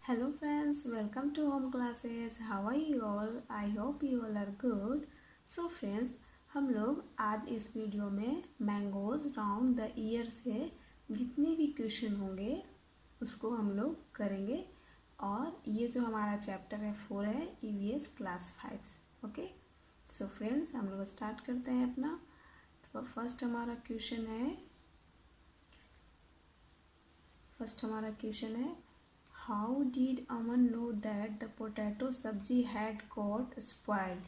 Hello friends, welcome to home classes. How are you all? I hope you all are good. So friends, हम लोग आज इस video में mangoes round the year से जितने भी क्वेश्चन होंगे उसको हम लोग करेंगे। और ये जो हमारा चैप्टर है 4 है EVS class 5। Okay, so friends हम लोग स्टार्ट करते हैं अपना। तो फर्स्ट हमारा क्वेश्चन है How did Aman know that the potato सब्जी had got spoiled?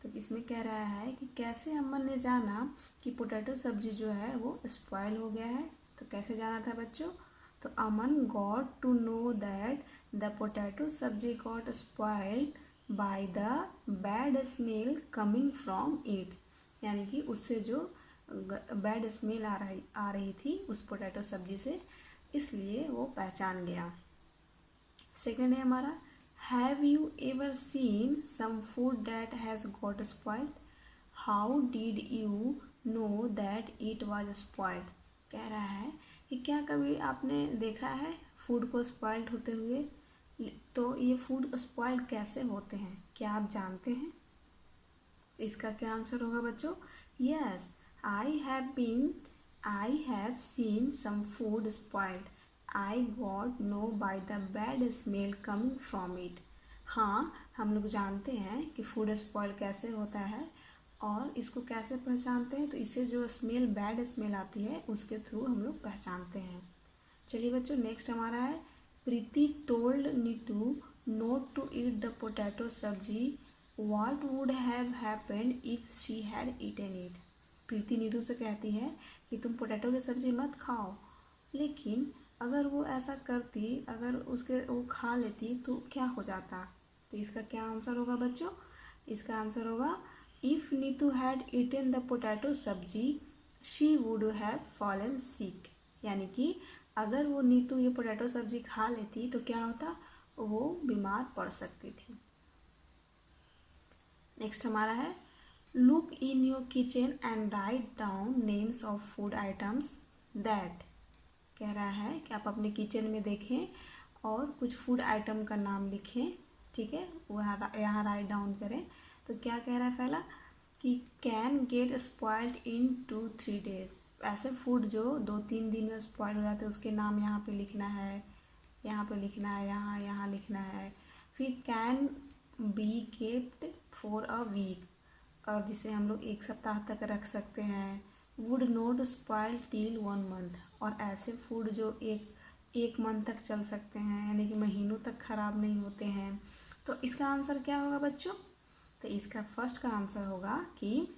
तो इसमें कह रहा है कि कैसे अमन ने जाना कि पोटैटो सब्जी जो है वो स्पॉइल हो गया है। तो कैसे जाना था बच्चों? तो Aman got to know that the potato sabzi got spoiled by the bad smell coming from it, यानी कि उससे जो बैड स्मेल आ रही थी उस पोटैटो सब्जी से, इसलिए वो पहचान गया। सेकेंड है हमारा have you ever seen some food that has got spoiled? How did you know that it was spoiled? कह रहा है कि क्या कभी आपने देखा है फूड को स्पॉइल्ड होते हुए? तो ये फूड स्पॉइल्ड कैसे होते हैं, क्या आप जानते हैं? इसका क्या आंसर होगा बच्चों? Yes, I have seen some food spoiled. I got know by the bad smell coming from it। हाँ, हम लोग जानते हैं कि फूड स्पॉइल कैसे होता है और इसको कैसे पहचानते हैं। तो इसे जो स्मेल बैड स्मेल आती है उसके थ्रू हम लोग पहचानते हैं। चलिए बच्चों, नेक्स्ट हमारा है Preeti told Neetu not to eat the potato sabzi, what would have happened if she had eaten it? Preeti Neetu से कहती है कि तुम पोटैटो की सब्जी मत खाओ, लेकिन अगर वो ऐसा करती, अगर उसके वो खा लेती तो क्या हो जाता? तो इसका क्या आंसर होगा बच्चों? इसका आंसर होगा if Neetu had eaten the potato sabzi she would have fallen sick, यानी कि अगर वो नीतू ये पोटैटो सब्जी खा लेती तो क्या होता? वो बीमार पड़ सकती थी। नेक्स्ट हमारा है look in your kitchen and write down names of food items that. कह रहा है कि आप अपने किचन में देखें और कुछ फूड आइटम का नाम लिखें। ठीक है, वो यहाँ राइट डाउन करें। तो क्या कह रहा है पहला कि can get spoiled in 2-3 days. ऐसे फूड जो 2-3 दिन में स्पॉइल हो जाते हैं उसके नाम यहाँ पे लिखना है, यहाँ पे लिखना है, यहाँ लिखना है। फिर can be kept for a week, और जिसे हम लोग 1 सप्ताह तक रख सकते हैं। Would not spoil till 1 month, और ऐसे फूड जो एक मंथ तक चल सकते हैं, यानी कि महीनों तक ख़राब नहीं होते हैं। तो इसका आंसर क्या होगा बच्चों? तो इसका फर्स्ट का आंसर होगा कि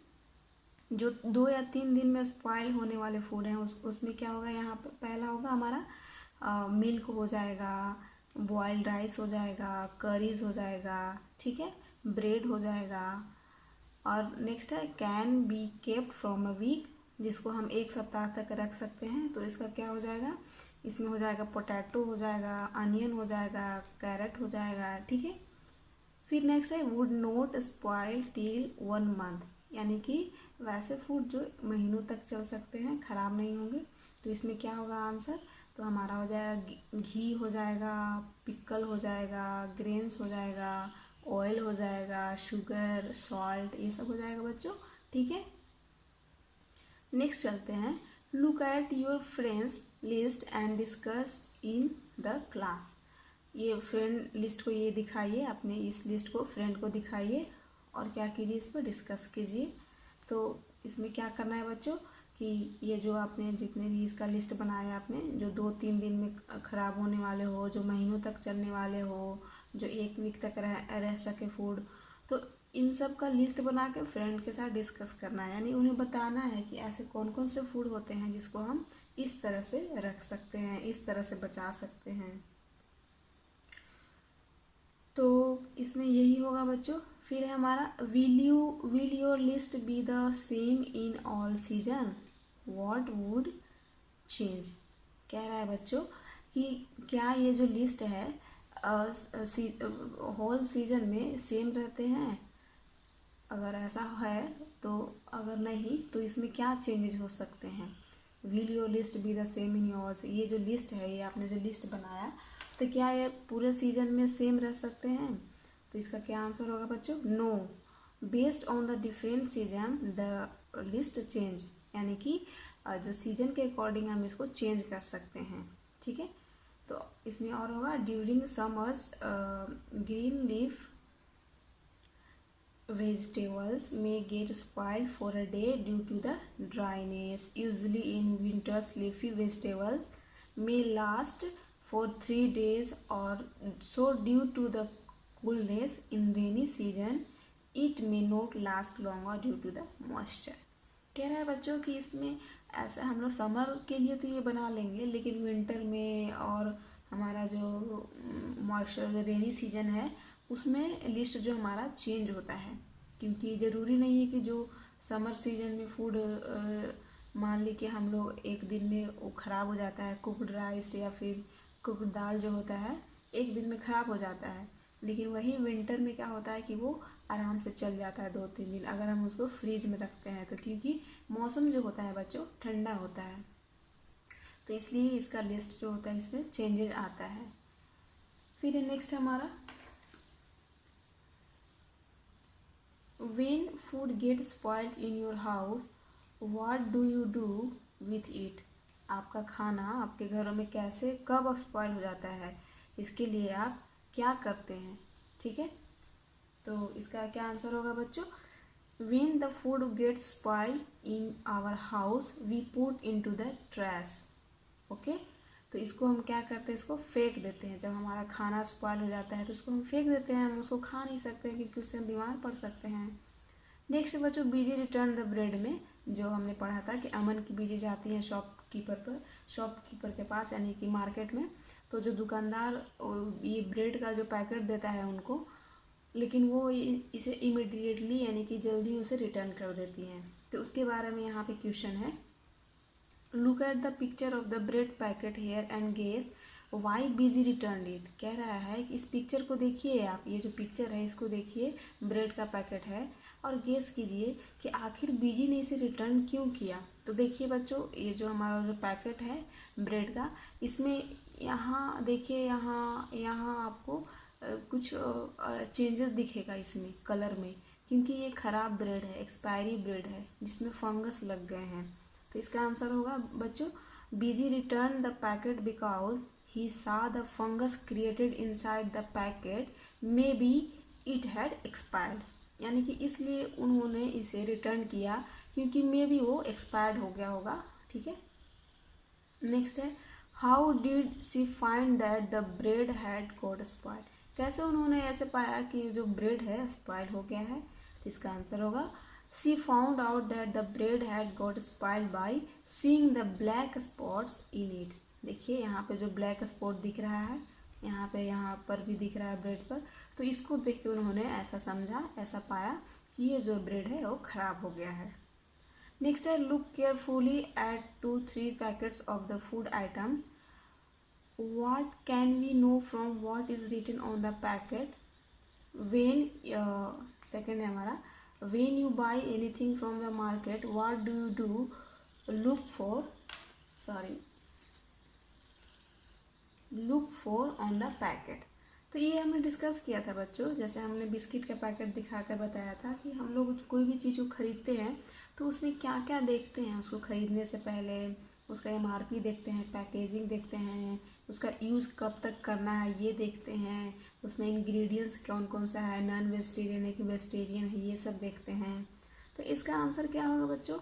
जो 2 या 3 दिन में स्पॉइल होने वाले फूड हैं उसमें क्या होगा? यहाँ पर पहला होगा हमारा मिल्क हो जाएगा, बॉइल्ड राइस हो जाएगा, करीज हो जाएगा, ठीक है, ब्रेड हो जाएगा। और नेक्स्ट है can be kept from a week, जिसको हम 1 सप्ताह तक रख सकते हैं। तो इसका क्या हो जाएगा? इसमें हो जाएगा पोटैटो हो जाएगा, अनियन हो जाएगा, कैरेट हो जाएगा, ठीक है। फिर नेक्स्ट है would not spoil till 1 month, यानी कि वैसे फूड जो महीनों तक चल सकते हैं, ख़राब नहीं होंगे। तो इसमें क्या होगा आंसर? तो हमारा हो जाएगा घी हो जाएगा, पिकल हो जाएगा, ग्रेन्स हो जाएगा, ऑयल हो जाएगा, शुगर, सॉल्ट, ये सब हो जाएगा बच्चों, ठीक है। नेक्स्ट चलते हैं look at your friends list and discuss in the class. ये फ्रेंड लिस्ट को ये दिखाइए, अपने इस लिस्ट को फ्रेंड को दिखाइए और क्या कीजिए, इस पर डिस्कस कीजिए। तो इसमें क्या करना है बच्चों कि ये जो आपने जितने भी इसका लिस्ट बनाया आपने, जो 2-3 दिन में ख़राब होने वाले हो, जो महीनों तक चलने वाले हो, जो 1 वीक तक रह सके फूड, तो इन सब का लिस्ट बना के फ्रेंड के साथ डिस्कस करना है। यानी उन्हें बताना है कि ऐसे कौन कौन से फूड होते हैं जिसको हम इस तरह से रख सकते हैं, इस तरह से बचा सकते हैं। तो इसमें यही होगा बच्चों। फिर है हमारा will your list be the same in all season, what would change? कह रहा है बच्चों कि क्या ये जो लिस्ट है होल सीजन में सेम रहते हैं? अगर ऐसा है तो, अगर नहीं तो इसमें क्या चेंजेस हो सकते हैं? Will your list be the same in yours, ये जो लिस्ट है, ये आपने जो लिस्ट बनाया तो क्या ये पूरे सीजन में सेम रह सकते हैं? तो इसका क्या आंसर होगा बच्चों? No. Based on the different season the list change, यानी कि जो सीजन के अकॉर्डिंग हम इसको चेंज कर सकते हैं। ठीक है, तो इसमें और होगा during summers green leaf vegetables may get spoiled for a day due to the dryness. Usually in winters leafy vegetables may last for 3 days or so. Due to the coolness in rainy season it may not last longer due to the moisture. कह रहा है बच्चों कि इसमें ऐसा हम लोग summer के लिए तो ये बना लेंगे, लेकिन विंटर में और हमारा जो मॉइस्चर रेनी सीजन है उसमें लिस्ट जो हमारा चेंज होता है, क्योंकि ज़रूरी नहीं है कि जो समर सीजन में फूड मान ली कि हम लोग एक दिन में वो ख़राब हो जाता है, कुकड राइस या फिर कुकड दाल जो होता है एक दिन में ख़राब हो जाता है, लेकिन वही विंटर में क्या होता है कि वो आराम से चल जाता है 2-3 दिन अगर हम उसको फ्रीज में रखते हैं तो, क्योंकि मौसम जो होता है बच्चों ठंडा होता है, तो इसलिए इसका लिस्ट जो होता है इसमें चेंजेज आता है। फिर नेक्स्ट हमारा when food gets spoiled in your house what do you do with it? आपका खाना आपके घरों में कैसे कब स्पॉइल हो जाता है, इसके लिए आप क्या करते हैं? ठीक है, तो इसका क्या आंसर होगा बच्चों? when the food gets spoiled in our house we put into the trash. Okay, तो इसको हम क्या करते हैं, इसको फेंक देते हैं। जब हमारा खाना स्पॉइल हो जाता है तो उसको हम फेंक देते हैं, हम उसको खा नहीं सकते क्योंकि उससे हम बीमार पड़ सकते हैं। नेक्स्ट बच्चों बीजी रिटर्न द ब्रेड में जो हमने पढ़ा था कि अमन की बीजी जाती हैं शॉपकीपर के पास यानी कि मार्केट में, तो जो दुकानदार ये ब्रेड का जो पैकेट देता है उनको, लेकिन वो इसे इमीडिएटली यानी कि जल्दी उसे रिटर्न कर देती हैं। तो उसके बारे में यहाँ पे क्वेश्चन है, look at the picture of the bread packet here and guess why busy return it. कह रहा है कि इस पिक्चर को देखिए आप, ये जो पिक्चर है इसको देखिए, ब्रेड का पैकेट है और गेस कीजिए कि आखिर बिजी ने इसे रिटर्न क्यों किया। तो देखिए बच्चों ये जो हमारा जो पैकेट है ब्रेड का, इसमें यहाँ देखिए यहाँ आपको कुछ चेंजेस दिखेगा इसमें कलर में, क्योंकि ये ख़राब ब्रेड है, एक्सपायरी ब्रेड है जिसमें फंगस लग गए हैं। तो इसका आंसर होगा बच्चों बीजी return the packet because he saw the fungus created inside the packet maybe it had expired, यानी कि इसलिए उन्होंने इसे रिटर्न किया क्योंकि मे बी वो एक्सपायर्ड हो गया होगा। ठीक है, नेक्स्ट है how did she find that the bread had got spoiled. कैसे उन्होंने ऐसे पाया कि जो ब्रेड है स्पॉइल हो गया है? तो इसका आंसर होगा She found out that the bread had got spoiled by seeing the black spots in it. देखिए यहाँ पे जो ब्लैक स्पॉट दिख रहा है, यहाँ पर भी दिख रहा है ब्रेड पर, तो इसको देख के उन्होंने ऐसा समझा, ऐसा पाया कि ये जो ब्रेड है वो ख़राब हो गया है। नेक्स्ट है look carefully at 2-3 packets of the food items what can we know from what is written on the packet when second है हमारा when you buy anything from the market what do you do look for on the packet। तो ये हमने discuss किया था बच्चों, जैसे हमने बिस्किट का पैकेट दिखाकर बताया था कि हम लोग कोई भी चीज़ को खरीदते हैं तो उसमें क्या क्या देखते हैं, उसको खरीदने से पहले उसका MRP देखते हैं, पैकेजिंग देखते हैं, उसका यूज़ कब तक करना है ये देखते हैं, उसमें इंग्रेडिएंट्स कौन कौन सा है, नॉन वेजिटेरियन है कि वेजिटेरियन है, ये सब देखते हैं। तो इसका आंसर क्या होगा बच्चों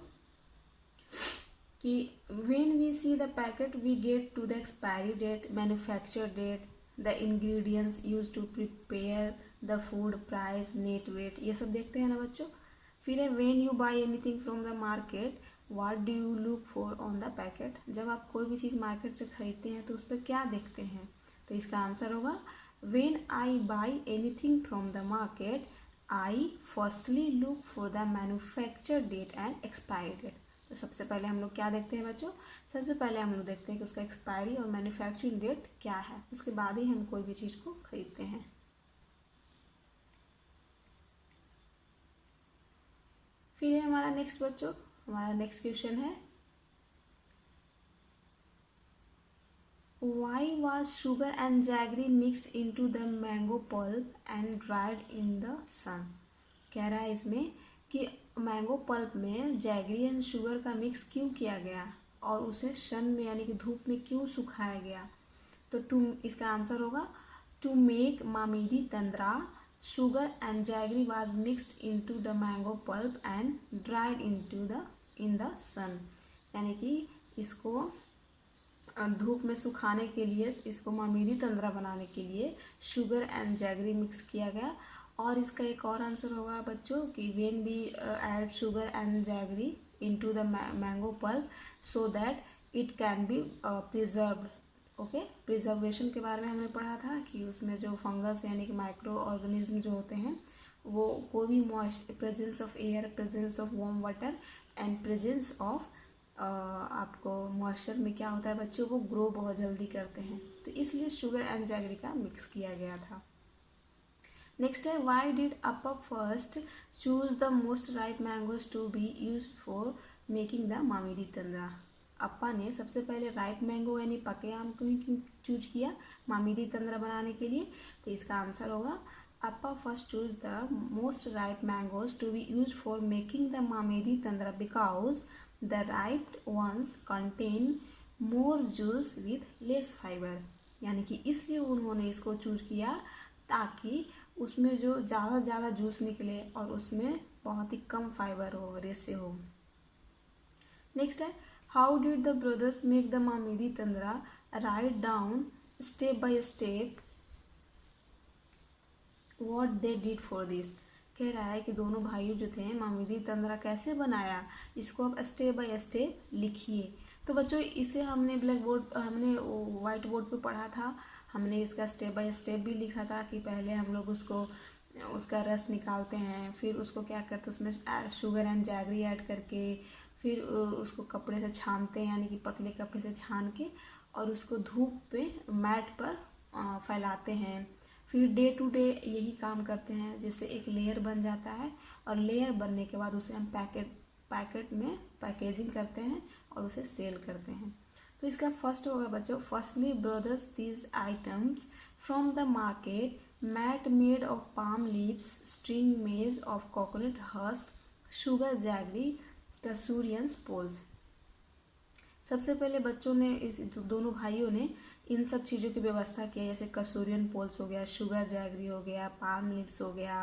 कि when we see the packet we get to the expiry date, manufacture date, the ingredients use to prepare the food, price, net weight, ये सब देखते हैं ना बच्चों। फिर है when you buy anything from the market what do you look for on the packet. जब आप कोई भी चीज़ मार्केट से खरीदते हैं तो उस पर क्या देखते हैं? तो इसका आंसर होगा when I buy anything from the market I firstly look for the manufacture date and expiry date. तो सबसे पहले हम लोग क्या देखते हैं बच्चों? सबसे पहले हम लोग देखते हैं कि उसका एक्सपायरी और मैन्युफैक्चरिंग डेट क्या है, उसके बाद ही हम कोई भी चीज़ को खरीदते हैं। फिर है हमारा नेक्स्ट बच्चों, हमारा नेक्स्ट क्वेश्चन है why was sugar and jaggery mixed into the mango pulp and dried in the sun. कह रहा है इसमें कि मैंगो पल्प में जैगरी एंड शुगर का मिक्स क्यों किया गया और उसे सन में यानी कि धूप में क्यों सुखाया गया। तो इसका आंसर होगा to make mamidi tandra sugar and jaggery was mixed into the mango pulp and dried in the sun. यानी कि इसको धूप में सुखाने के लिए, इसको मामीदी तंद्रा बनाने के लिए शुगर एंड जैगरी मिक्स किया गया। और इसका एक और आंसर होगा बच्चों कि when we add sugar and jaggery into the mango pulp so that it can be preserved. Okay, preservation के बारे में हमने पढ़ा था कि उसमें जो फंगस यानी कि माइक्रो ऑर्गेनिज्म जो होते हैं वो कोई भी presence of air, presence of warm water and presence of आपको मॉइस्चर में क्या होता है बच्चों, वो ग्रो बहुत जल्दी करते हैं। तो इसलिए शुगर एंड जैगरी का मिक्स किया गया था। नेक्स्ट है why did Appa first choose the most ripe mangoes to be use for making the mamidi tandra. Appa ने सबसे पहले राइप मैंगो यानी पके आम को ही क्यों चूज किया मामीदी तंद्रा बनाने के लिए। तो इसका आंसर होगा Appa first choose the most ripe mangoes to be use for making the mamidi tandra because the ripe ones contain more juice with less fiber। यानी कि इसलिए उन्होंने इसको चूज किया ताकि उसमें जो ज़्यादा जूस निकले और उसमें बहुत ही कम फाइबर हो, रेसे हो। नेक्स्ट है how did the brothers make the mamidi tandra, right down step by step what they did for this. कह रहा है कि दोनों भाइयों जो थे मामीदी तंद्रा कैसे बनाया, इसको आप स्टेप बाय स्टेप लिखिए। तो बच्चों इसे हमने हमने वाइट बोर्ड पे पढ़ा था, हमने इसका स्टेप बाय स्टेप भी लिखा था कि पहले हम लोग उसका रस निकालते हैं, फिर उसको क्या करते हैं उसमें शुगर एंड जैगरी ऐड करके फिर उसको कपड़े से छानते हैं यानी कि पतले कपड़े से छान के और उसको धूप पे मैट पर फैलाते हैं। फिर डे टू डे यही काम करते हैं जिससे एक लेयर बन जाता है और लेयर बनने के बाद उसे हम पैकेट में पैकेजिंग करते हैं और उसे सेल करते हैं। तो इसका फर्स्ट होगा बच्चों firstly brothers these items from the market mat made of palm leaves string made of coconut husk sugar jaggery casuarinas poles. सबसे पहले बच्चों ने इस दोनों भाइयों ने इन सब चीज़ों की व्यवस्था किया, जैसे कसूरियन पोल्स हो गया, शुगर जैगरी हो गया, पाम लीव्स हो गया,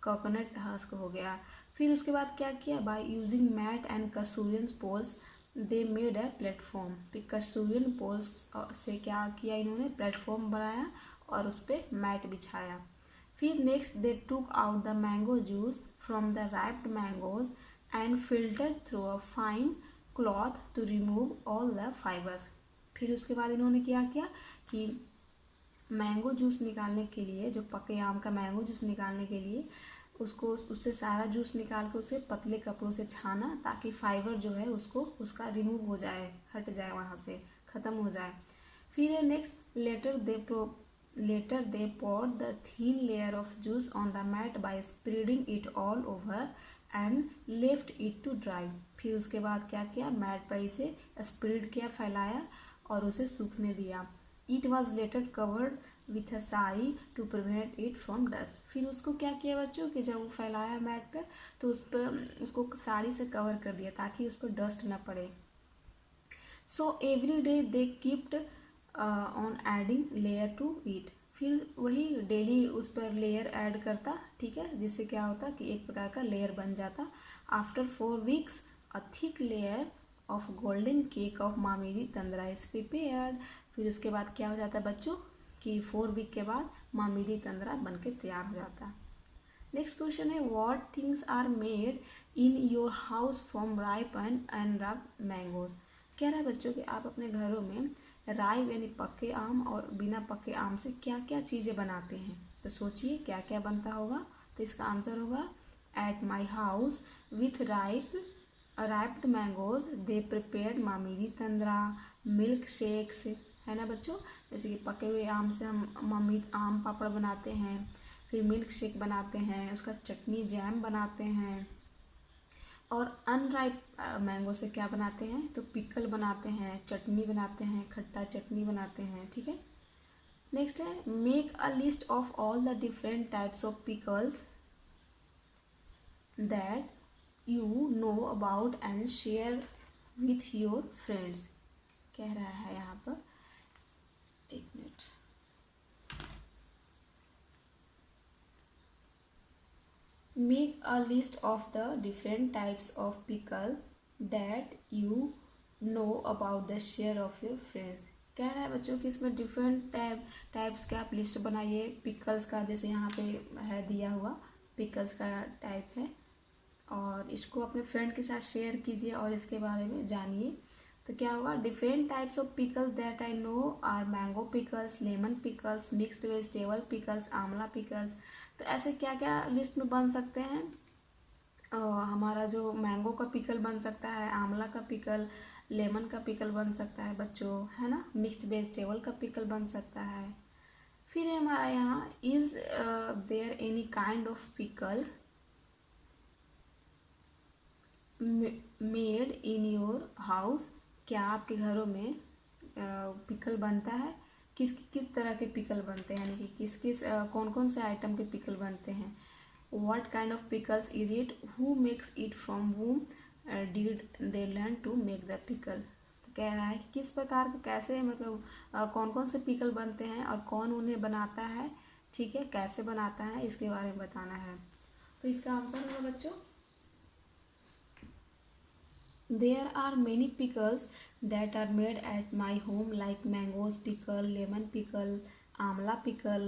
कोकोनट हस्क हो गया। फिर उसके बाद क्या किया, by using mat and casuarina poles they made a platform. फिर कसूरियन पोल्स से क्या किया इन्होंने, प्लेटफॉर्म बनाया और उस पर मैट बिछाया। फिर next they took out the mango juice from the riped mangoes and filtered through a fine cloth to remove all the fibres. फिर उसके बाद इन्होंने क्या किया कि मैंगो जूस निकालने के लिए, जो पके आम का मैंगो जूस निकालने के लिए उससे सारा जूस निकाल के उसे पतले कपड़ों से छाना ताकि फाइबर जो है उसका रिमूव हो जाए, हट जाए, वहाँ से ख़त्म हो जाए। फिर next later they poured the thin layer of juice on the mat by spreading it all over and left it to dry। फिर उसके बाद क्या किया, मैट पर इसे स्प्रेड किया, फैलाया और उसे सूखने दिया। It was later covered with a sari to prevent it from dust। फिर उसको क्या किया बच्चों कि जब वो फैलाया मैट पे तो उसको साड़ी से कवर कर दिया ताकि उस पर डस्ट ना पड़े। So every day they kept on adding layer to it। फिर वही डेली उस पर लेयर ऐड करता, ठीक है, जिससे क्या होता कि एक प्रकार का लेयर बन जाता। After 4 weeks a thick layer of golden cake of mamidi tandra is prepared. फिर उसके बाद क्या हो जाता है बच्चों कि 4 week के बाद मामीदी तंद्रा बनके तैयार हो जाता। नेक्स्ट क्वेश्चन है what things are made in your house from ripe and rub mangoes. कह रहा है बच्चों कि आप अपने घरों में राइप यानी पके आम और बिना पके आम से क्या क्या चीज़ें बनाते हैं। तो सोचिए क्या क्या बनता होगा। तो इसका आंसर होगा at my house with riped mangoes they prepared mamidi tandra milk shakes, है ना बच्चों। जैसे कि पके हुए आम से हम मम्मी आम पापड़ बनाते हैं, फिर मिल्क शेक बनाते हैं, उसका चटनी जैम बनाते हैं, और अनराइप मैंगो से क्या बनाते हैं, तो पिकल बनाते हैं, चटनी बनाते हैं, खट्टा चटनी बनाते हैं। ठीक है, नेक्स्ट है make a list of all the different types of pickles that you know about and share with your friends. कह रहा है यहाँ पर, एक minute, make a list of the different types of pickle that you know about the share of your friends. कह रहा है बच्चों कि इसमें डिफरेंट टाइप्स का आप लिस्ट बनाइए पिकल्स का, जैसे यहाँ पे है दिया हुआ पिकल्स का टाइप है, और इसको अपने फ्रेंड के साथ शेयर कीजिए और इसके बारे में जानिए। तो क्या होगा, different types of pickles that I know are mango pickles, lemon pickles, mixed vegetable pickles, amla pickles. तो ऐसे क्या क्या लिस्ट में बन सकते हैं, हमारा जो मैंगो का पिकल बन सकता है, आंवला का पिकल, लेमन का पिकल बन सकता है बच्चों, है ना, मिक्स्ड वेजिटेबल का पिकल बन सकता है। फिर है हमारा यहाँ is there any kind of pickle made in your house. क्या आपके घरों में पिकल बनता है, किस तरह के पिकल बनते हैं, यानी कि किस कौन कौन से आइटम के पिकल बनते हैं। What kind of pickles is it? Who makes it? From whom did they learn to make the pickle? तो कह रहा है कि किस प्रकार के, कैसे, मतलब कौन कौन से पिकल बनते हैं और कौन उन्हें बनाता है, ठीक है, कैसे बनाता है, इसके बारे में बताना है। तो इसका आंसर होगा बच्चों, There are many pickles that are made at my home like mangoes pickle, lemon pickle, amla pickle.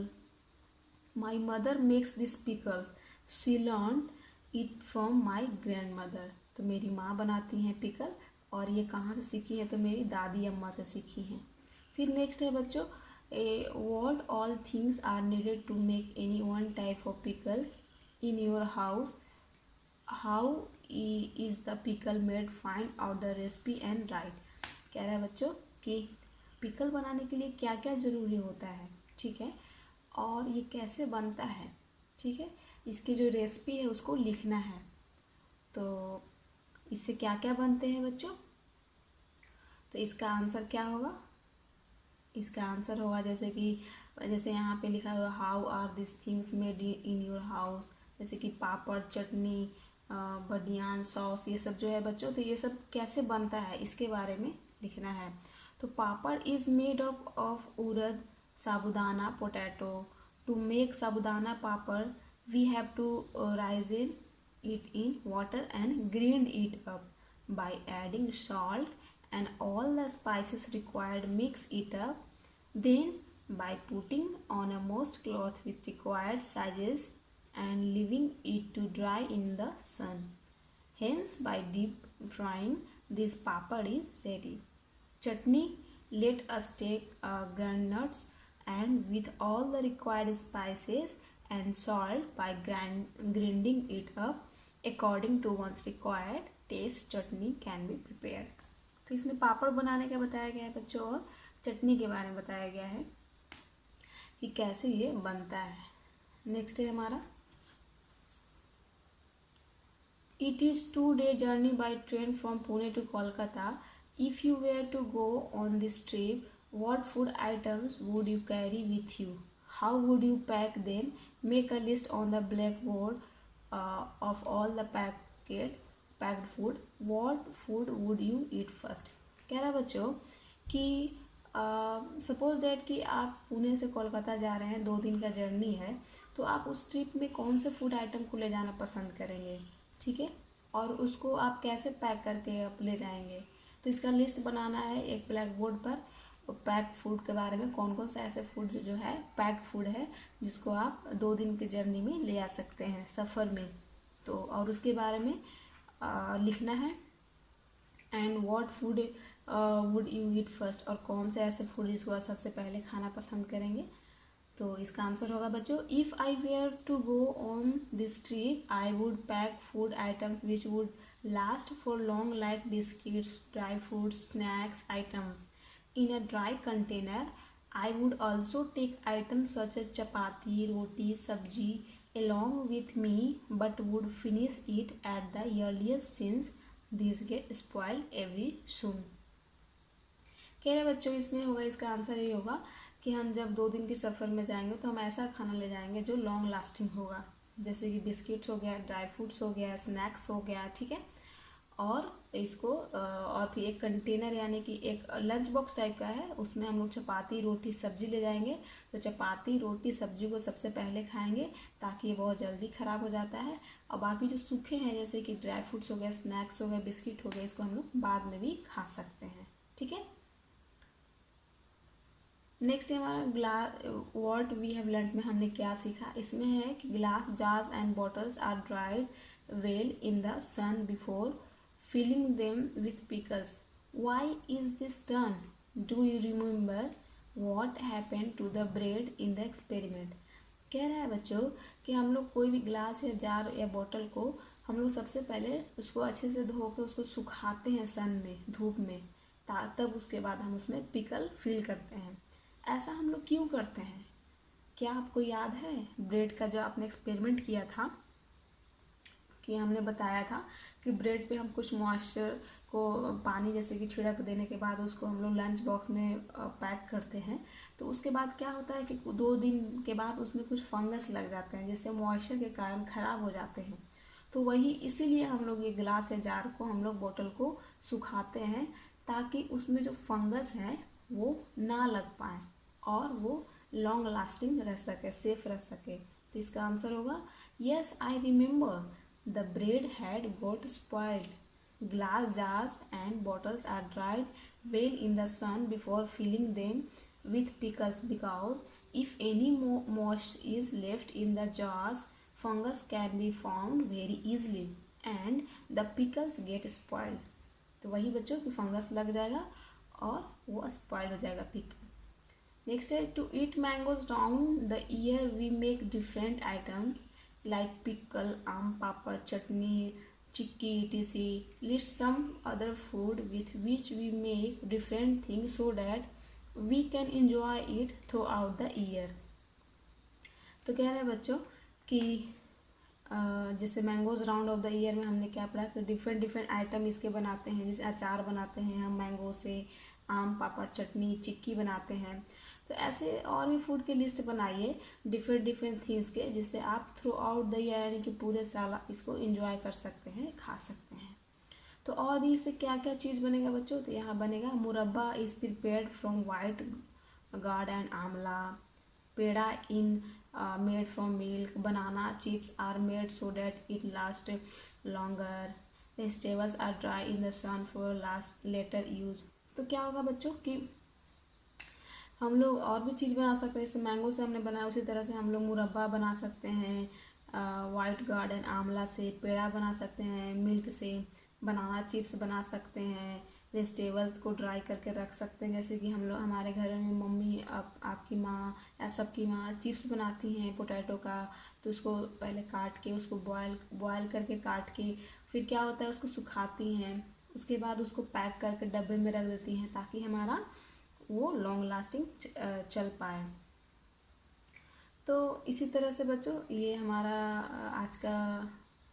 My mother makes this pickles. She learned it from my grandmother. तो मेरी माँ बनाती हैं पिकल, और ये कहाँ से सीखी है, तो मेरी दादी अम्मा से सीखी हैं। फिर नेक्स्ट है बच्चों, what all things are needed to make any one type of pickle in your house? How is the pickle made? Find out the recipe and write. कह रहा है बच्चों कि पिकल बनाने के लिए क्या क्या ज़रूरी होता है, ठीक है, और ये कैसे बनता है, ठीक है, इसकी जो रेसिपी है उसको लिखना है। तो इससे क्या क्या बनते हैं बच्चों, तो इसका आंसर क्या होगा, इसका आंसर होगा जैसे यहाँ पे लिखा हुआ how are this things made in your house, जैसे कि पापड़, चटनी, बडियान, सॉस, ये सब जो है बच्चों, तो ये सब कैसे बनता है इसके बारे में लिखना है। तो papad is made of urad, sabudana, potato. To make sabudana papad we have to राइज़न it in water and grind it up by adding salt and all the spices required. Mix it up, then by putting on a moist cloth with required sizes and leaving it to dry in the sun. Hence by deep frying this papad is ready. Chutney, let us take ground nuts and with all the required spices and salt by grinding it up according to one's required taste, chutney can be prepared. तो इसमें पापड़ बनाने का बताया गया है बच्चों, और चटनी के बारे में बताया गया है कि कैसे ये बनता है। नेक्स्ट है हमारा, It is 2-day journey by train from Pune to Kolkata. If you were to go on this trip, what food items would you carry with you? How would you pack them? Make a list on the blackboard of all the packed food. What food would you eat first? कह रहा बच्चों कि suppose that कि आप पुणे से कोलकाता जा रहे हैं, 2 दिन का जर्नी है, तो आप उस ट्रिप में कौन से फूड आइटम को ले जाना पसंद करेंगे, ठीक है, और उसको आप कैसे पैक करके आप ले जाएंगे। तो इसका लिस्ट बनाना है एक ब्लैक बोर्ड पर, पैक्ड फूड के बारे में, कौन कौन सा ऐसे फूड जो है पैक्ड फूड है जिसको आप 2 दिन की जर्नी में ले आ सकते हैं सफ़र में, तो और उसके बारे में लिखना है। And what food would you eat first, और कौन से ऐसे फूड जिसको आप सबसे पहले खाना पसंद करेंगे। तो इसका आंसर होगा बच्चों, if I were to go on this trip I would pack food items which would last for long like biscuits, dry fruits, snacks items in a dry container. I would also take items such as chapati, roti, sabji, along with me but would finish it at the earliest since these get spoiled every soon। कह रहे बच्चों इसमें होगा, इसका answer ये होगा कि हम जब 2 दिन के सफ़र में जाएंगे तो हम ऐसा खाना ले जाएंगे जो लॉन्ग लास्टिंग होगा, जैसे कि बिस्किट्स हो गया, ड्राई फ्रूट्स हो गया, स्नैक्स हो गया, ठीक है। और इसको और फिर एक कंटेनर यानी कि एक लंच बॉक्स टाइप का है, उसमें हम लोग चपाती रोटी सब्जी ले जाएंगे। तो चपाती रोटी सब्जी को सबसे पहले खाएंगे ताकि ये बहुत जल्दी ख़राब हो जाता है, और बाकी जो सूखे हैं जैसे कि ड्राई फ्रूट्स हो गए, स्नैक्स हो गए, बिस्किट हो गए, इसको हम लोग बाद में भी खा सकते हैं, ठीक है। नेक्स्ट है हमारा glass what we have learn में हमने क्या सीखा। इसमें है कि glass jars and bottles are dried well in the sun before filling them with pickles. Why is this done? Do you remember what happened to the bread in the experiment? कह रहा है बच्चों कि हम लोग कोई भी ग्लास या जार या बोतल को हम लोग सबसे पहले उसको अच्छे से धो के उसको सुखाते हैं सन में, धूप में, तब उसके बाद हम उसमें पिकल फिल करते हैं। ऐसा हम लोग क्यों करते हैं? क्या आपको याद है ब्रेड का जो आपने एक्सपेरिमेंट किया था कि हमने बताया था कि ब्रेड पे हम कुछ मॉइस्चर को पानी जैसे कि छिड़क देने के बाद उसको हम लोग लंच बॉक्स में पैक करते हैं, तो उसके बाद क्या होता है कि 2 दिन के बाद उसमें कुछ फंगस लग जाते हैं जिससे मॉइस्चर के कारण ख़राब हो जाते हैं। तो वही इसीलिए हम लोग ये गिलास या जार को हम लोग बोतल को सुखाते हैं ताकि उसमें जो फंगस है वो ना लग पाए और वो लॉन्ग लास्टिंग रह सके, सेफ रह सके। तो इसका आंसर होगा yes I remember the bread had got spoiled. Glass jars and bottles are dried well in the sun before filling them with pickles because if any moisture is left in the jars, fungus can be found very easily and the pickles get spoiled। तो वही बच्चों की fungus लग जाएगा और वो spoil हो जाएगा पिकल। नेक्स्ट है to eat mangoes down the year we make different items like pickle, आम पापड़, चटनी, चिक्की, etc. List some other food with which we make different things so that we can enjoy it throughout the year। तो कह रहे हैं बच्चों कि जैसे mangoes round of the year में हमने क्या पढ़ा कि डिफरेंट आइटम इसके बनाते हैं, जैसे अचार बनाते हैं हम मैंगो से, आम पापड़, चटनी, चिक्की बनाते हैं। तो ऐसे और भी फूड की लिस्ट बनाइए डिफरेंट थिंग्स के, जिससे आप थ्रू आउट द ईयर यानी कि पूरे साल इसको एंजॉय कर सकते हैं, खा सकते हैं। तो और भी इससे क्या क्या चीज़ बनेगा बच्चों? तो यहाँ बनेगा murabba is prepared from white gourd and amla, peda in made from milk, banana chips are made so that it last longer, vegetables are dry in the sun for last later use. तो क्या होगा बच्चों कि हम लोग और भी चीज़ बना सकते हैं, जैसे मैंगो से हमने बनाया उसी तरह से हम लोग मुरब्बा बना सकते हैं, वाइट गार्डन आमला से पेड़ा बना सकते हैं, मिल्क से बनाना चिप्स बना सकते हैं, वेजिटेबल्स को ड्राई करके रख सकते हैं, जैसे कि हम लोग हमारे घर में मम्मी आपकी माँ या सबकी माँ चिप्स बनाती हैं पोटैटो का, तो उसको पहले काट के उसको बॉयल करके काट के फिर क्या होता है उसको सुखाती हैं, उसके बाद उसको पैक करके डब्बे में रख देती हैं ताकि हमारा वो लॉन्ग लास्टिंग चल पाए। तो इसी तरह से बच्चों ये हमारा आज का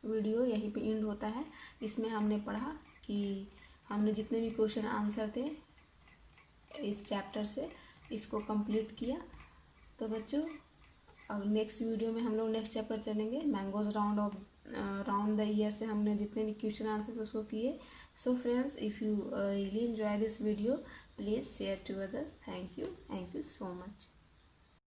वीडियो यहीं पे एंड होता है। इसमें हमने पढ़ा कि हमने जितने भी क्वेश्चन आंसर थे इस चैप्टर से इसको कंप्लीट किया। तो बच्चों नेक्स्ट वीडियो में हम लोग नेक्स्ट चैप्टर चलेंगे, मैंगोज राउंड द ईयर से हमने जितने भी क्वेश्चन आंसर्स उसको किए। So friends, if you really enjoy this video, please share to others। Thank you so much।